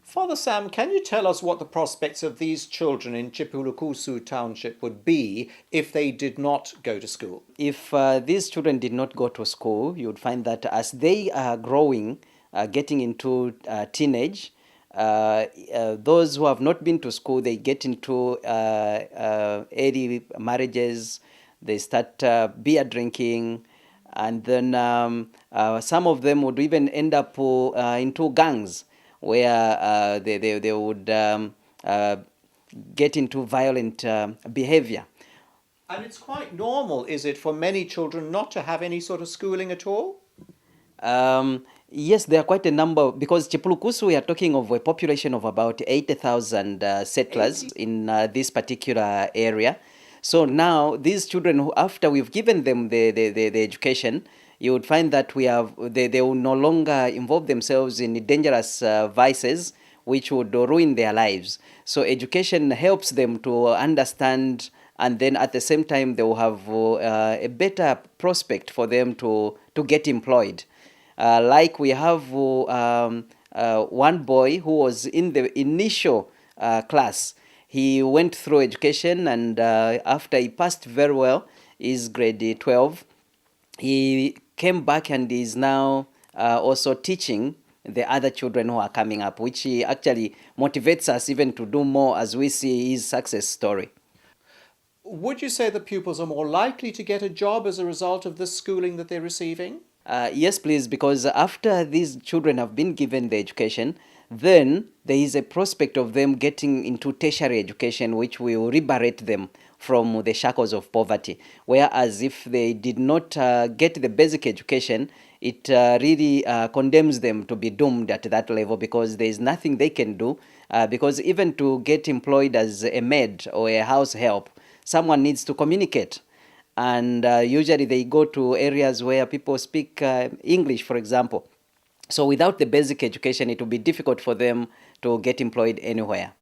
Father Sam, can you tell us what the prospects of these children in Chipulukusu township would be if they did not go to school? If these children did not go to school, you would find that as they are growing, getting into teenage, those who have not been to school, they get into early marriages, they start beer drinking, and then some of them would even end up into gangs where they would get into violent behavior. And it's quite normal, is it, for many children not to have any sort of schooling at all? Yes, there are quite a number because Chipulukusu, we are talking of a population of about 80,000 settlers 80? in this particular area. So now these children, who, after we've given them the education, you would find that they will no longer involve themselves in dangerous vices which would ruin their lives. So education helps them to understand, and then at the same time they will have a better prospect for them to get employed. Like we have one boy who was in the initial class. He went through education, and after he passed very well, is grade 12. He came back and is now also teaching the other children who are coming up, which actually motivates us even to do more as we see his success story. Would you say that pupils are more likely to get a job as a result of the schooling that they're receiving? Yes, please, because after these children have been given the education, then there is a prospect of them getting into tertiary education, which will liberate them from the shackles of poverty. Whereas if they did not get the basic education, it really condemns them to be doomed at that level because there is nothing they can do. Because even to get employed as a maid or a house help, someone needs to communicate, and usually they go to areas where people speak English, for example. So without the basic education, it will be difficult for them to get employed anywhere.